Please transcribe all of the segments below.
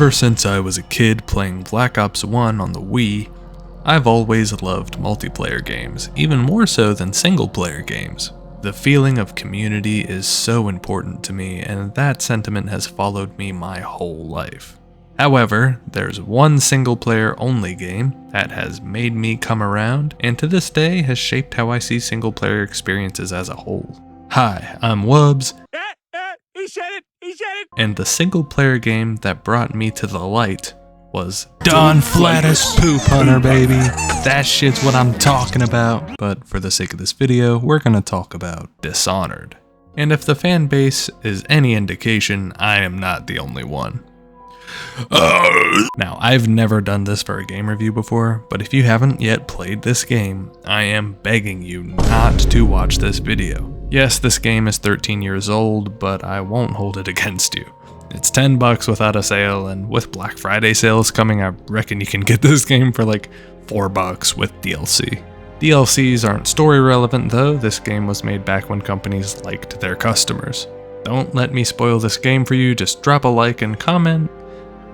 Ever since I was a kid playing Black Ops 1 on the Wii, I've always loved multiplayer games, even more so than single-player games. The feeling of community is so important to me, and that sentiment has followed me my whole life. However, there's one single-player only game that has made me come around, and to this day has shaped how I see single-player experiences as a whole. Hi, I'm Wubs, He said it! and the single-player game that brought me to the light was Don Flatus Poop Hunter, baby. That shit's what I'm talking about. But for the sake of this video, we're gonna talk about Dishonored. And if the fan base is any indication, I am not the only one. Now, I've never done this for a game review before, but if you haven't yet played this game, I am begging you not to watch this video. Yes, this game is 13 years old, but I won't hold it against you. It's $10 without a sale, and with Black Friday sales coming, I reckon you can get this game for like $4 with DLC. DLCs aren't story relevant though, this game was made back when companies liked their customers. Don't let me spoil this game for you, just drop a like and comment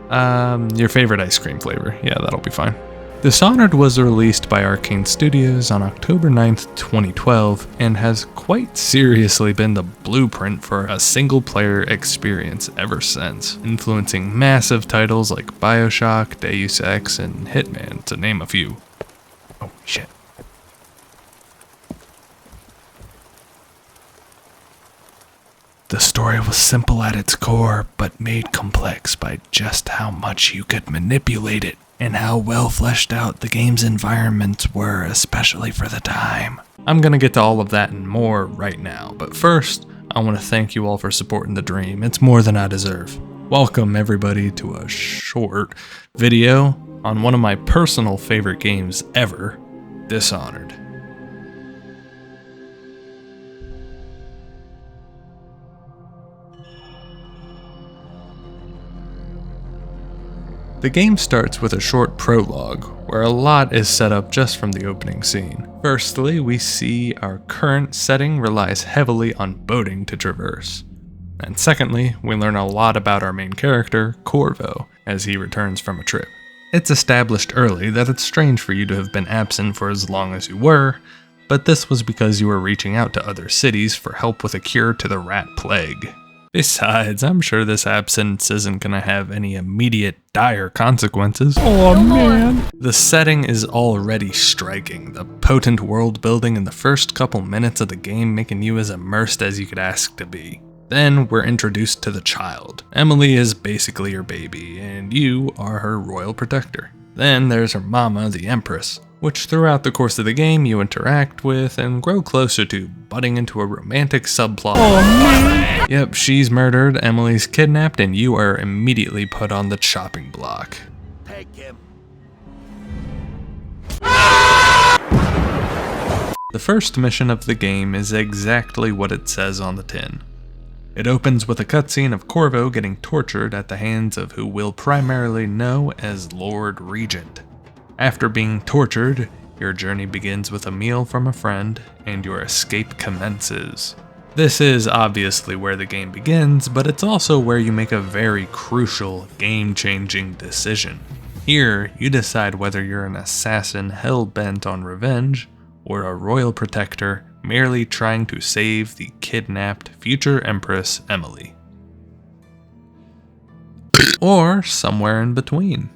your favorite ice cream flavor. Yeah, that'll be fine. Dishonored was released by Arcane Studios on October 9th, 2012, and has quite seriously been the blueprint for a single-player experience ever since, influencing massive titles like BioShock, Deus Ex, and Hitman, to name a few. Oh, shit. The story was simple at its core, but made complex by just how much you could manipulate it, and how well fleshed out the game's environments were, especially for the time. I'm gonna get to all of that and more right now, but first, I want to thank you all for supporting the dream. It's more than I deserve. Welcome everybody to a short video on one of my personal favorite games ever, Dishonored. The game starts with a short prologue, where a lot is set up just from the opening scene. Firstly, we see our current setting relies heavily on boating to traverse. And secondly, we learn a lot about our main character, Corvo, as he returns from a trip. It's established early that it's strange for you to have been absent for as long as you were, but this was because you were reaching out to other cities for help with a cure to the rat plague. Besides, I'm sure this absence isn't gonna have any immediate dire consequences. Oh man. The setting is already striking, the potent world building in the first couple minutes of the game making you as immersed as you could ask to be. Then we're introduced to the child. Emily is basically your baby, and you are her royal protector. Then there's her mama, the Empress, which throughout the course of the game you interact with and grow closer to, butting into a romantic subplot. Oh man. Yep, she's murdered, Emily's kidnapped, and you are immediately put on the chopping block. Take him. The first mission of the game is exactly what it says on the tin. It opens with a cutscene of Corvo getting tortured at the hands of who we'll primarily know as Lord Regent. After being tortured, your journey begins with a meal from a friend, and your escape commences. This is obviously where the game begins, but it's also where you make a very crucial, game-changing decision. Here, you decide whether you're an assassin hell-bent on revenge, or a royal protector merely trying to save the kidnapped future Empress Emily. Or somewhere in between.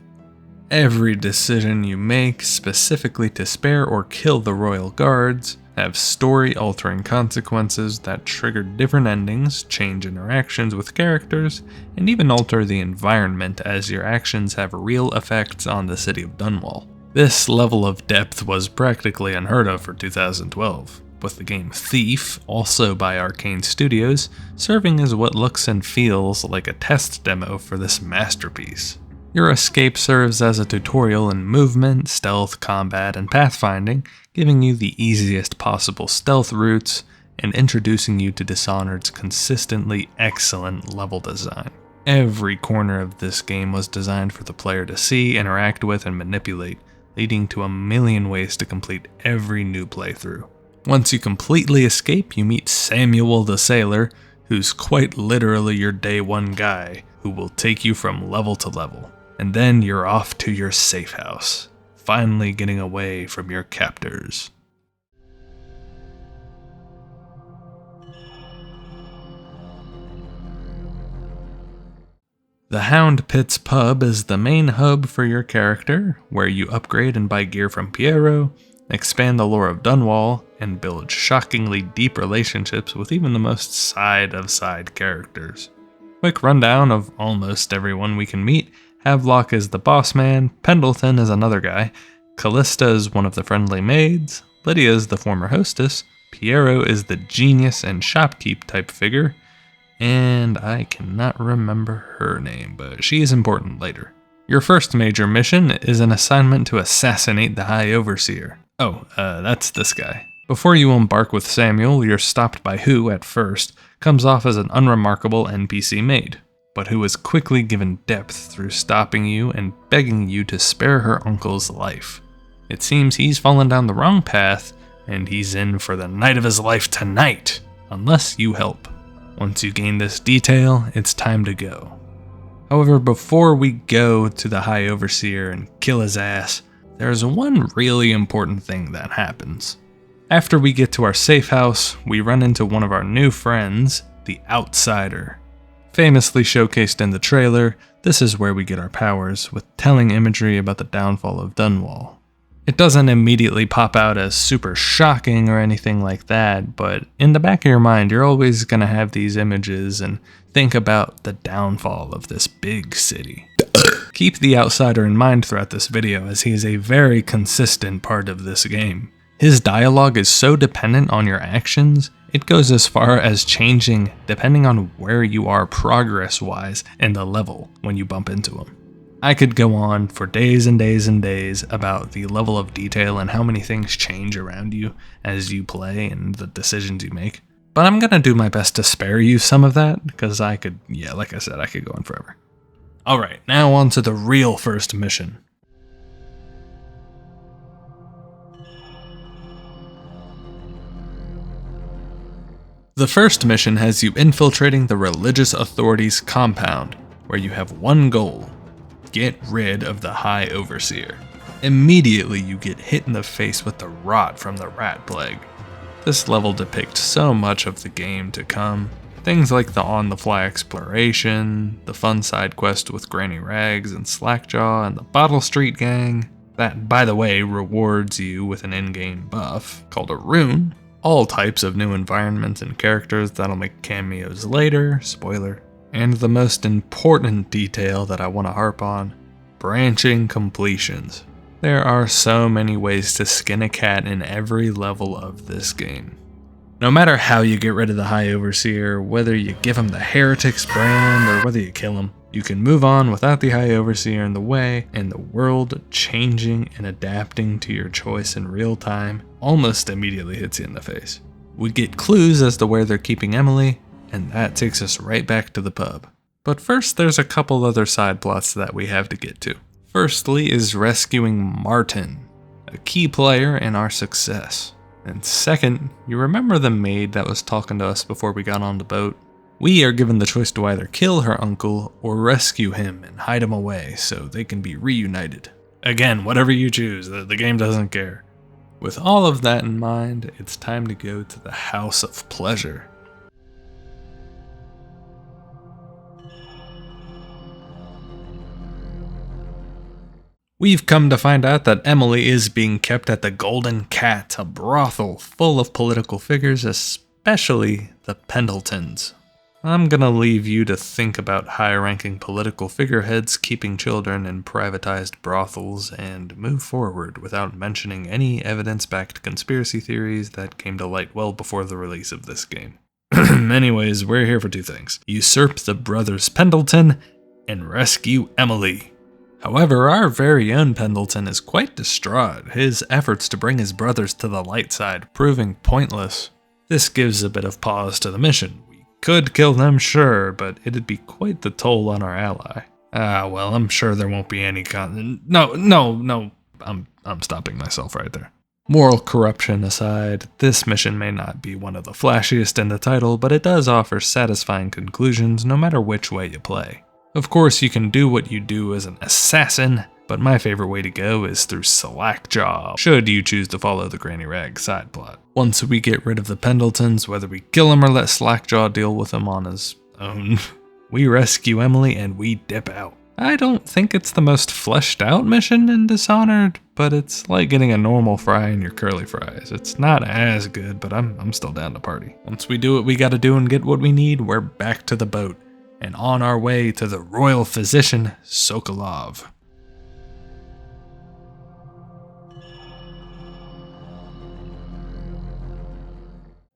Every decision you make, specifically to spare or kill the royal guards, have story-altering consequences that trigger different endings, change interactions with characters, and even alter the environment as your actions have real effects on the city of Dunwall. This level of depth was practically unheard of for 2012, with the game Thief, also by Arcane Studios, serving as what looks and feels like a test demo for this masterpiece. Your escape serves as a tutorial in movement, stealth, combat, and pathfinding, giving you the easiest possible stealth routes and introducing you to Dishonored's consistently excellent level design. Every corner of this game was designed for the player to see, interact with, and manipulate, leading to a million ways to complete every new playthrough. Once you completely escape, you meet Samuel the Sailor, who's quite literally your day one guy, who will take you from level to level. And then you're off to your safe house, finally getting away from your captors. The Hound Pits Pub is the main hub for your character, where you upgrade and buy gear from Piero, expand the lore of Dunwall, and build shockingly deep relationships with even the most side-of-side characters. Quick rundown of almost everyone we can meet. Havelock is the boss man, Pendleton is another guy, Callista is one of the friendly maids, Lydia is the former hostess, Piero is the genius and shopkeep type figure, and I cannot remember her name, but she is important later. Your first major mission is an assignment to assassinate the High Overseer. That's this guy. Before you embark with Samuel, you're stopped by who, at first, comes off as an unremarkable NPC maid, but who is quickly given depth through stopping you and begging you to spare her uncle's life. It seems he's fallen down the wrong path, and he's in for the night of his life tonight, unless you help. Once you gain this detail, it's time to go. However, before we go to the High Overseer and kill his ass, there's one really important thing that happens. After we get to our safe house, we run into one of our new friends, the Outsider. Famously showcased in the trailer, this is where we get our powers, with telling imagery about the downfall of Dunwall. It doesn't immediately pop out as super shocking or anything like that, but in the back of your mind, you're always going to have these images and think about the downfall of this big city. Keep the Outsider in mind throughout this video, as he is a very consistent part of this game. His dialogue is so dependent on your actions, it goes as far as changing depending on where you are progress-wise in the level when you bump into him. I could go on for days and days and days about the level of detail and how many things change around you as you play and the decisions you make. But I'm gonna do my best to spare you some of that, because I could go on forever. Alright, now on to the real first mission. The first mission has you infiltrating the religious authorities' compound, where you have one goal: get rid of the High Overseer. Immediately you get hit in the face with the rot from the rat plague. This level depicts so much of the game to come. Things like the on-the-fly exploration, the fun side quest with Granny Rags and Slackjaw and the Bottle Street Gang, that, by the way, rewards you with an in-game buff called a rune, all types of new environments and characters that'll make cameos later, spoiler, and the most important detail that I want to harp on, branching completions. There are so many ways to skin a cat in every level of this game. No matter how you get rid of the High Overseer, whether you give him the Heretics brand or whether you kill him, you can move on without the High Overseer in the way, and the world changing and adapting to your choice in real time almost immediately hits you in the face. We get clues as to where they're keeping Emily, and that takes us right back to the pub. But first, there's a couple other side plots that we have to get to. Firstly is rescuing Martin, a key player in our success. And second, you remember the maid that was talking to us before we got on the boat? We are given the choice to either kill her uncle or rescue him and hide him away so they can be reunited. Again, whatever you choose, the game doesn't care. With all of that in mind, it's time to go to the House of Pleasure. We've come to find out that Emily is being kept at the Golden Cat, a brothel full of political figures, especially the Pendletons. I'm gonna leave you to think about high-ranking political figureheads keeping children in privatized brothels and move forward without mentioning any evidence-backed conspiracy theories that came to light well before the release of this game. Anyways, we're here for two things: usurp the brothers Pendleton and rescue Emily. However, our very own Pendleton is quite distraught, his efforts to bring his brothers to the light side proving pointless. This gives a bit of pause to the mission. We could kill them, sure, but it'd be quite the toll on our ally. Well, I'm sure there won't be any No, I'm stopping myself right there. Moral corruption aside, this mission may not be one of the flashiest in the title, but it does offer satisfying conclusions no matter which way you play. Of course, you can do what you do as an assassin, but my favorite way to go is through Slackjaw, should you choose to follow the Granny Rag side plot. Once we get rid of the Pendletons, whether we kill him or let Slackjaw deal with him on his own, we rescue Emily and we dip out. I don't think it's the most fleshed out mission in Dishonored, but it's like getting a normal fry in your curly fries. It's not as good, but I'm still down to party. Once we do what we gotta do and get what we need, we're back to the boat and on our way to the royal physician, Sokolov.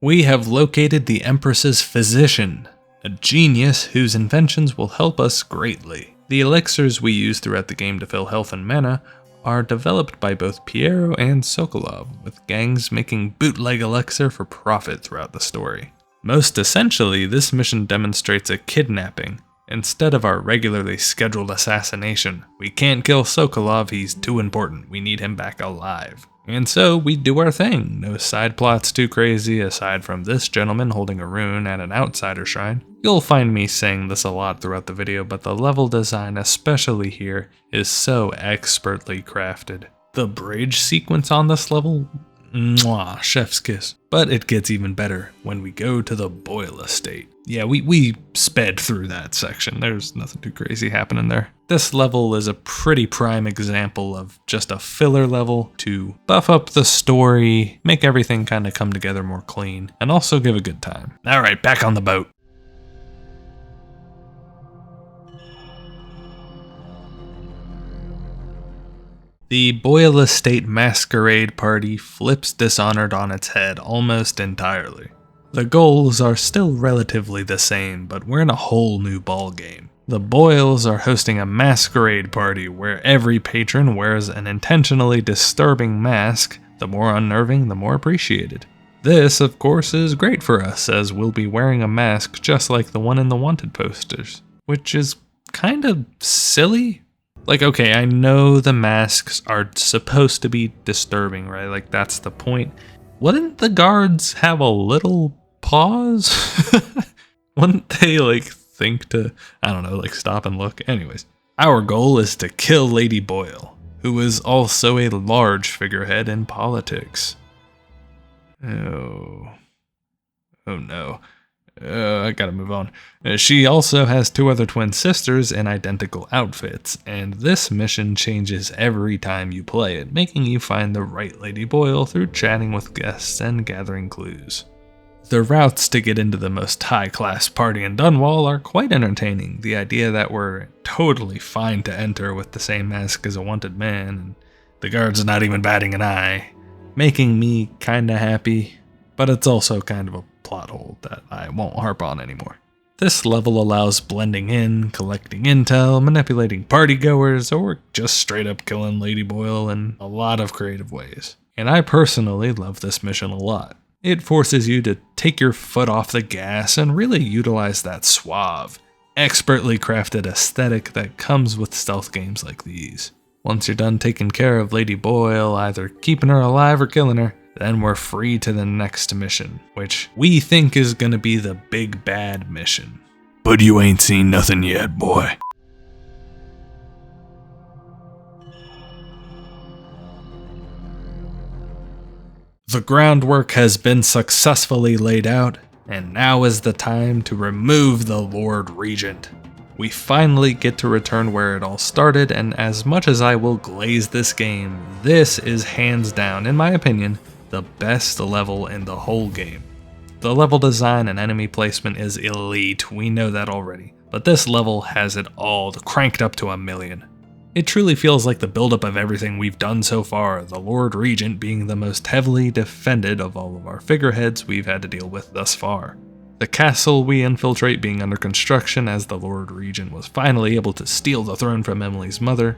We have located the Empress's physician, a genius whose inventions will help us greatly. The elixirs we use throughout the game to fill health and mana are developed by both Piero and Sokolov, with gangs making bootleg elixir for profit throughout the story. Most essentially, this mission demonstrates a kidnapping, instead of our regularly scheduled assassination. We can't kill Sokolov, he's too important, we need him back alive. And so we do our thing, no side plots too crazy aside from this gentleman holding a rune at an outsider shrine. You'll find me saying this a lot throughout the video, but the level design, especially here, is so expertly crafted. The bridge sequence on this level, mwah, chef's kiss. But it gets even better when we go to the Boyle estate. Yeah, we sped through that section. There's nothing too crazy happening there. This level is a pretty prime example of just a filler level to buff up the story, make everything kind of come together more clean, and also give a good time. Alright, back on the boat. The Boyle Estate masquerade party flips Dishonored on its head almost entirely. The goals are still relatively the same, but we're in a whole new ballgame. The Boyles are hosting a masquerade party where every patron wears an intentionally disturbing mask. The more unnerving, the more appreciated. This, of course, is great for us, as we'll be wearing a mask just like the one in the wanted posters, which is kind of silly. Like, okay, I know the masks are supposed to be disturbing, right? Like, that's the point. Wouldn't the guards have a little pause? Wouldn't they, like, think to, I don't know, like, stop and look? Anyways, our goal is to kill Lady Boyle, who is also a large figurehead in politics. Oh no. I gotta move on. She also has two other twin sisters in identical outfits, and this mission changes every time you play it, making you find the right Lady Boyle through chatting with guests and gathering clues. The routes to get into the most high-class party in Dunwall are quite entertaining. The idea that we're totally fine to enter with the same mask as a wanted man, and the guards not even batting an eye, making me kinda happy, but it's also kind of a plot hole that I won't harp on anymore. This level allows blending in, collecting intel, manipulating partygoers, or just straight up killing Lady Boyle in a lot of creative ways. And I personally love this mission a lot. It forces you to take your foot off the gas and really utilize that suave, expertly crafted aesthetic that comes with stealth games like these. Once you're done taking care of Lady Boyle, either keeping her alive or killing her, then we're free to the next mission, which we think is gonna be the big bad mission. But you ain't seen nothing yet, boy. The groundwork has been successfully laid out, and now is the time to remove the Lord Regent. We finally get to return where it all started, and as much as I will glaze this game, this is hands down, in my opinion, the best level in the whole game. The level design and enemy placement is elite, we know that already, but this level has it all cranked up to 1,000,000. It truly feels like the buildup of everything we've done so far, the Lord Regent being the most heavily defended of all of our figureheads we've had to deal with thus far. The castle we infiltrate being under construction as the Lord Regent was finally able to steal the throne from Emily's mother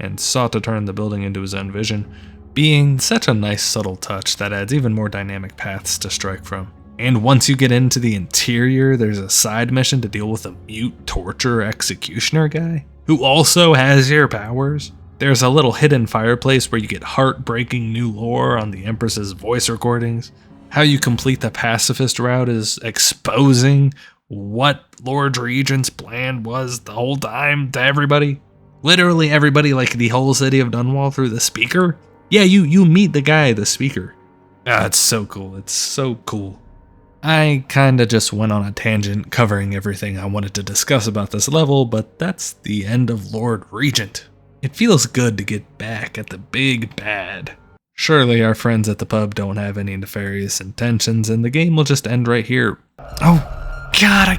and sought to turn the building into his own vision, being such a nice subtle touch that adds even more dynamic paths to strike from. And once you get into the interior, there's a side mission to deal with a mute torture executioner guy, who also has your powers. There's a little hidden fireplace where you get heartbreaking new lore on the Empress's voice recordings. How you complete the pacifist route is exposing what Lord Regent's plan was the whole time to everybody? Literally everybody, like the whole city of Dunwall through the speaker? Yeah, you meet the guy, the speaker. Ah, it's so cool. It's so cool. I kinda just went on a tangent covering everything I wanted to discuss about this level, but that's the end of Lord Regent. It feels good to get back at the big bad. Surely our friends at the pub don't have any nefarious intentions and the game will just end right here. Oh god,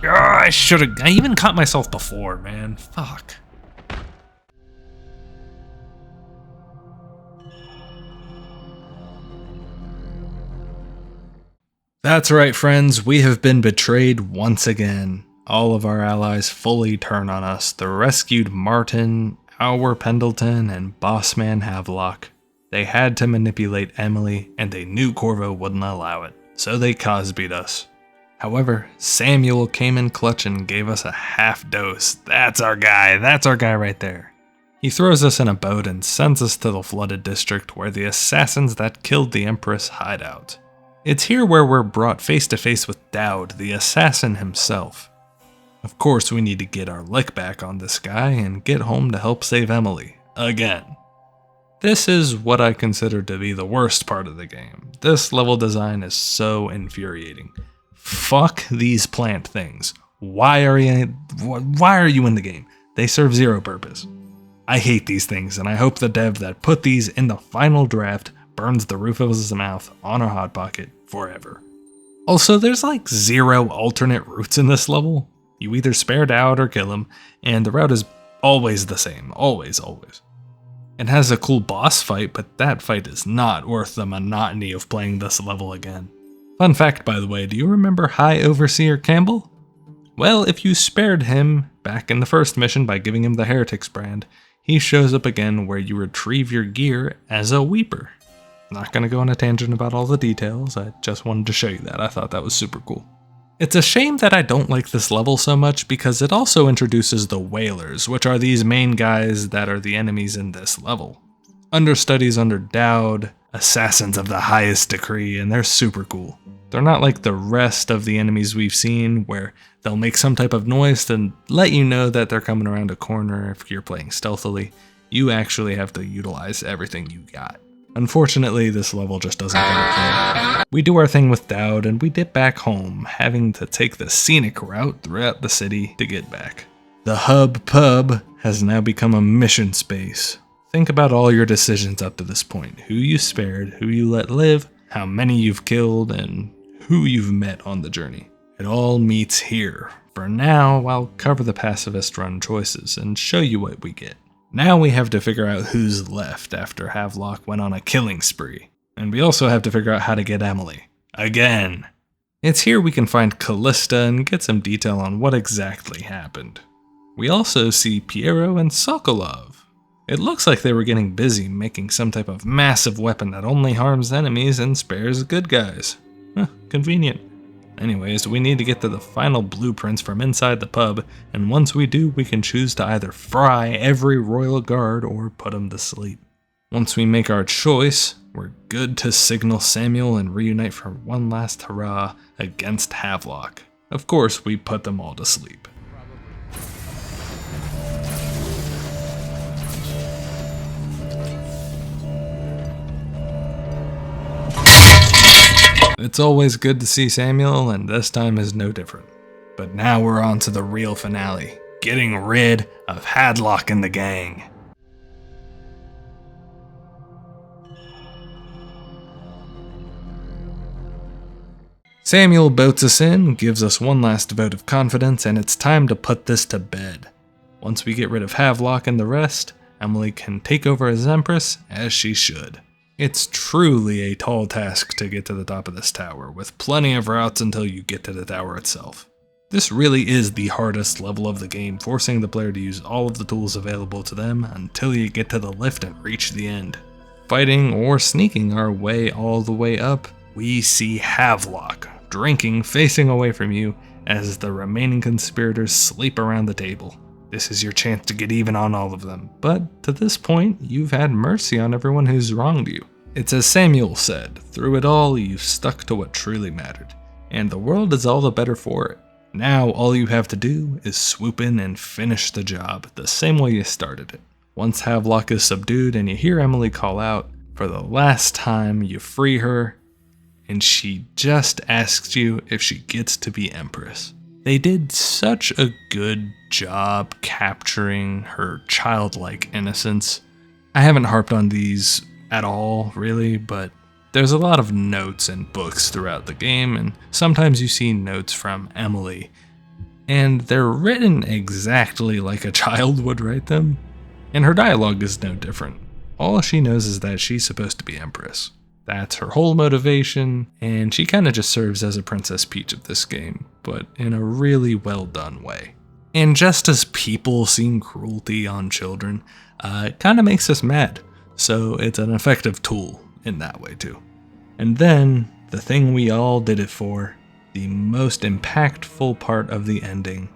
I should've, I even caught myself before, man. Fuck. That's right, friends, we have been betrayed once again. All of our allies fully turn on us. The rescued Martin, our Pendleton, and Bossman Havelock. They had to manipulate Emily, and they knew Corvo wouldn't allow it, so they Cosby'd us. However, Samuel came in clutch and gave us a half dose. That's our guy right there. He throws us in a boat and sends us to the flooded district where the assassins that killed the Empress hide out. It's here where we're brought face to face with Dowd, the assassin himself. Of course, we need to get our lick back on this guy and get home to help save Emily. Again. This is what I consider to be the worst part of the game. This level design is so infuriating. Fuck these plant things. Why are you in the game? They serve zero purpose. I hate these things, and I hope the dev that put these in the final draft burns the roof of his mouth on a hot pocket forever. Also, there's like zero alternate routes in this level. You either spare Dowd or kill him, and the route is always the same. Always. It has a cool boss fight, but that fight is not worth the monotony of playing this level again. Fun fact, by the way, do you remember High Overseer Campbell? Well, if you spared him back in the first mission by giving him the Heretics brand, he shows up again where you retrieve your gear as a Weeper. Not gonna go on a tangent about all the details, I just wanted to show you that. I thought that was super cool. It's a shame that I don't like this level so much because it also introduces the Whalers, which are these main guys that are the enemies in this level. Understudies under Dowd, assassins of the highest degree, and they're super cool. They're not like the rest of the enemies we've seen where they'll make some type of noise to let you know that they're coming around a corner if you're playing stealthily. You actually have to utilize everything you got. Unfortunately, this level just doesn't cut it for me. We do our thing with Dowd and we dip back home, having to take the scenic route throughout the city to get back. The Hub Pub has now become a mission space. Think about all your decisions up to this point, who you spared, who you let live, how many you've killed, and who you've met on the journey. It all meets here. For now, I'll cover the pacifist run choices and show you what we get. Now we have to figure out who's left after Havelock went on a killing spree. And we also have to figure out how to get Emily. Again. It's here we can find Callista and get some detail on what exactly happened. We also see Piero and Sokolov. It looks like they were getting busy making some type of massive weapon that only harms enemies and spares good guys. Convenient. Anyways, we need to get to the final blueprints from inside the pub, and once we do, we can choose to either fry every royal guard or put them to sleep. Once we make our choice, we're good to signal Samuel and reunite for one last hurrah against Havelock. Of course, we put them all to sleep. It's always good to see Samuel, and this time is no different. But now we're on to the real finale, getting rid of Havelock and the gang. Samuel boats us in, gives us one last vote of confidence, and it's time to put this to bed. Once we get rid of Havelock and the rest, Emily can take over as Empress, as she should. It's truly a tall task to get to the top of this tower, with plenty of routes until you get to the tower itself. This really is the hardest level of the game, forcing the player to use all of the tools available to them until you get to the lift and reach the end. Fighting or sneaking our way all the way up, we see Havelock, drinking, facing away from you, as the remaining conspirators sleep around the table. This is your chance to get even on all of them, but to this point, you've had mercy on everyone who's wronged you. It's as Samuel said, through it all, you've stuck to what truly mattered, and the world is all the better for it. Now all you have to do is swoop in and finish the job the same way you started it. Once Havelock is subdued and you hear Emily call out, for the last time you free her, and she just asks you if she gets to be Empress. They did such a good job capturing her childlike innocence. I haven't harped on these at all, really, but there's a lot of notes and books throughout the game, and sometimes you see notes from Emily, and they're written exactly like a child would write them, and her dialogue is no different. All she knows is that she's supposed to be Empress. That's her whole motivation, and she kind of just serves as a Princess Peach of this game, but in a really well done way. And just as people seem cruelty on children, it kind of makes us mad, so it's an effective tool in that way too. And then, the thing we all did it for, the most impactful part of the ending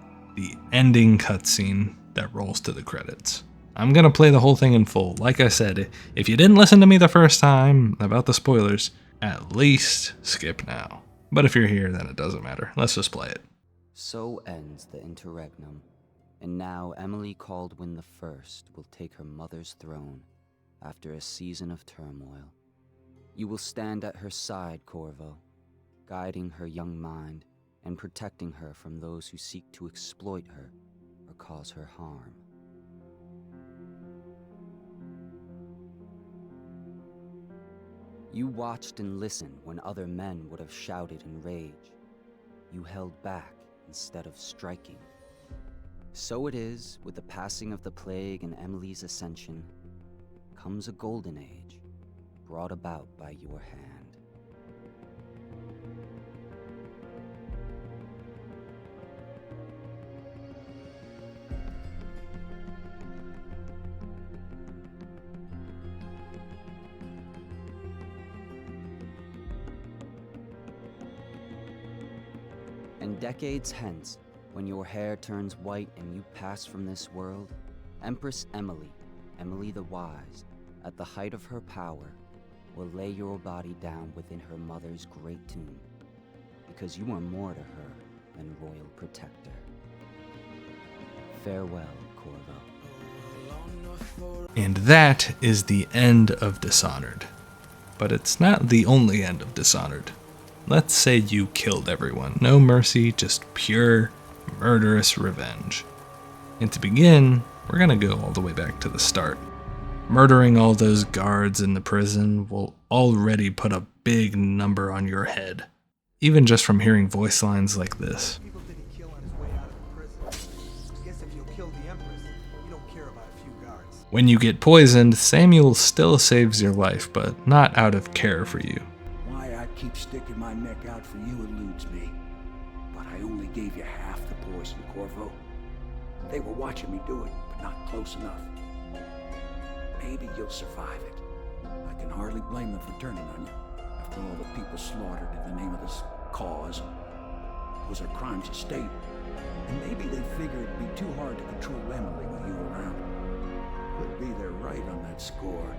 cutscene that rolls to the credits. I'm gonna play the whole thing in full. Like I said, if you didn't listen to me the first time about the spoilers, at least skip now. But if you're here, then it doesn't matter. Let's just play it. So ends the interregnum, and now Emily Kaldwin I will take her mother's throne after a season of turmoil. You will stand at her side, Corvo, guiding her young mind and protecting her from those who seek to exploit her or cause her harm. You watched and listened when other men would have shouted in rage. You held back instead of striking. So it is, with the passing of the plague and Emily's ascension, comes a golden age, brought about by your hand. And decades hence, when your hair turns white and you pass from this world, Empress Emily, Emily the Wise, at the height of her power, will lay your body down within her mother's great tomb, because you are more to her than royal protector. Farewell, Corvo. And that is the end of Dishonored. But it's not the only end of Dishonored. Let's say you killed everyone. No mercy, just pure, murderous revenge. And to begin, we're gonna go all the way back to the start. Murdering all those guards in the prison will already put a big number on your head. Even just from hearing voice lines like this. People did he kill on his way out of the prison? I guess if you kill the Empress, you don't care about a few guards. When you get poisoned, Samuel still saves your life, but not out of care for you. Why I keep sticking my neck out for you eludes me. But I only gave you half the poison, Corvo. They were watching me do it, but not close enough. Maybe you'll survive it. I can hardly blame them for turning on you. After all the people slaughtered in the name of this cause. Those are crimes of state. And maybe they figure it'd be too hard to control Emily with you around. Could be they're right on that score.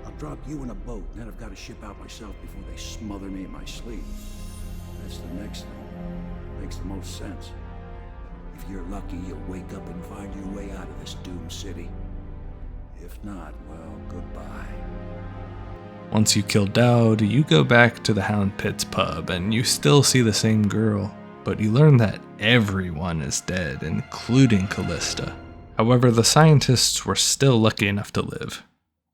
I'll drop you in a boat, and then I've got to ship out myself before they smother me in my sleep. That's the next thing. Makes the most sense. If you're lucky, you'll wake up and find your way out of this doomed city. If not, well, goodbye. Once you kill Dowd, you go back to the Hound Pits Pub, and you still see the same girl, but you learn that everyone is dead, including Callista. However, the scientists were still lucky enough to live.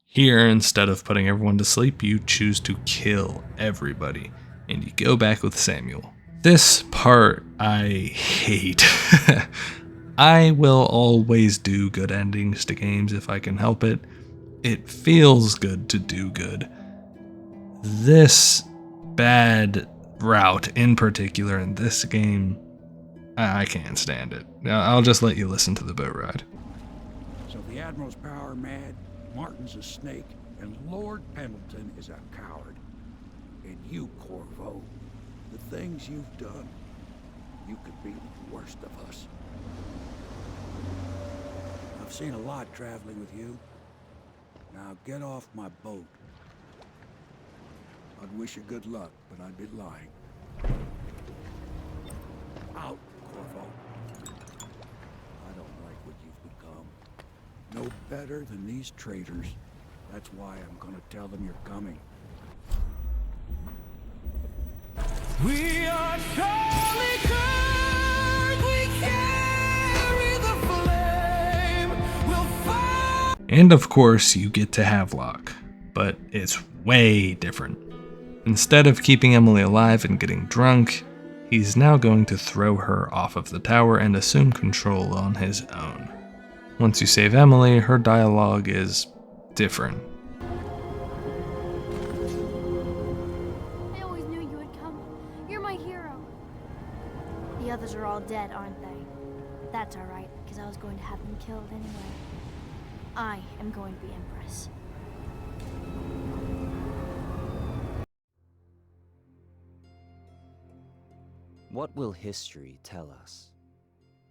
Here, instead of putting everyone to sleep, you choose to kill everybody, and you go back with Samuel. This part I hate. I will always do good endings to games if I can help it. It feels good to do good. This bad route in particular in this game, I can't stand it. I'll just let you listen to the boat ride. So the Admiral's power mad, Martin's a snake, and Lord Pendleton is a coward. And you, Corvo, the things you've done, you could be the worst of us. I've seen a lot traveling with you. Now get off my boat. I'd wish you good luck, but I'd be lying. better than these traitors. That's why I'm gonna tell them you're coming. We are Charlie Kirk. We carry the flame. We'll fight. And of course, you get to Havelock, but it's way different. Instead of keeping Emily alive and getting drunk, he's now going to throw her off of the tower and assume control on his own. Once you save Emily, her dialogue is different. I always knew you would come. You're my hero. The others are all dead, aren't they? That's alright, because I was going to have them killed anyway. I am going to be Empress. What will history tell us?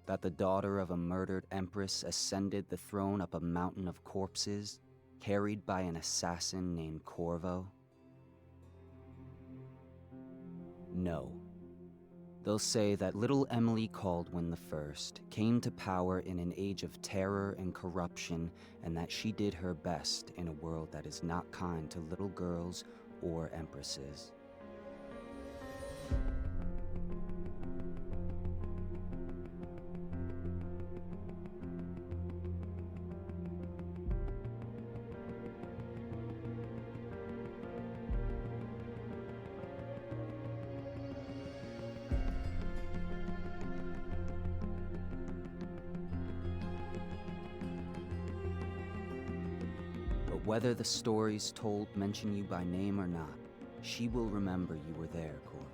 That the daughter of a murdered empress ascended the throne up a mountain of corpses, carried by an assassin named Corvo? No. They'll say that little Emily Kaldwin I came to power in an age of terror and corruption, and that she did her best in a world that is not kind to little girls or empresses. But whether the stories told mention you by name or not, she will remember you were there, Corvo.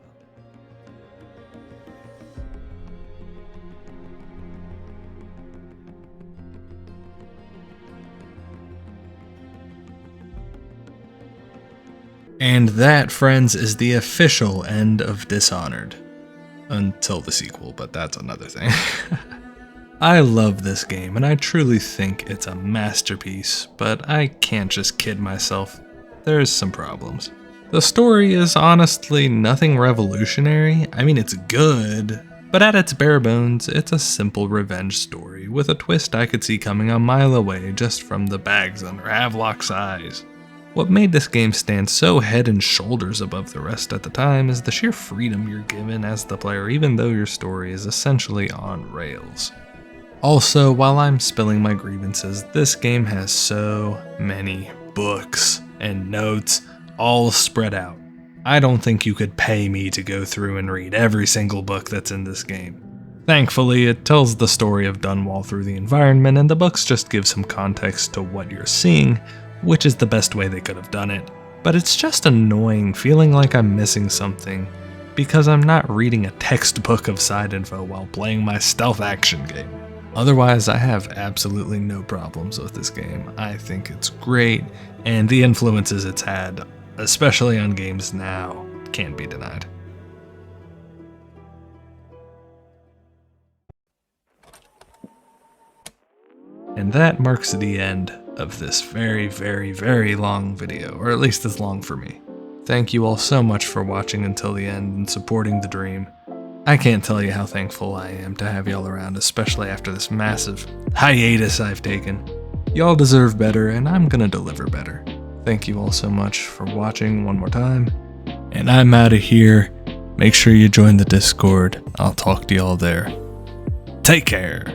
And that, friends, is the official end of Dishonored. Until the sequel, but that's another thing. I love this game, and I truly think it's a masterpiece, but I can't just kid myself. There's some problems. The story is honestly nothing revolutionary. I mean, it's good, but at its bare bones, it's a simple revenge story with a twist I could see coming a mile away just from the bags under Havelock's eyes. What made this game stand so head and shoulders above the rest at the time is the sheer freedom you're given as the player, even though your story is essentially on rails. Also, while I'm spilling my grievances, this game has so many books and notes all spread out. I don't think you could pay me to go through and read every single book that's in this game. Thankfully, it tells the story of Dunwall through the environment, and the books just give some context to what you're seeing, which is the best way they could have done it. But it's just annoying feeling like I'm missing something because I'm not reading a textbook of side info while playing my stealth action game. Otherwise, I have absolutely no problems with this game. I think it's great, and the influences it's had, especially on games now, can't be denied. And that marks the end of this very, very, very long video, or at least as long for me. Thank you all so much for watching until the end and supporting the dream. I can't tell you how thankful I am to have y'all around, especially after this massive hiatus I've taken. Y'all deserve better, and I'm gonna deliver better. Thank you all so much for watching one more time, and I'm out of here. Make sure you join the Discord. I'll talk to y'all there. Take care.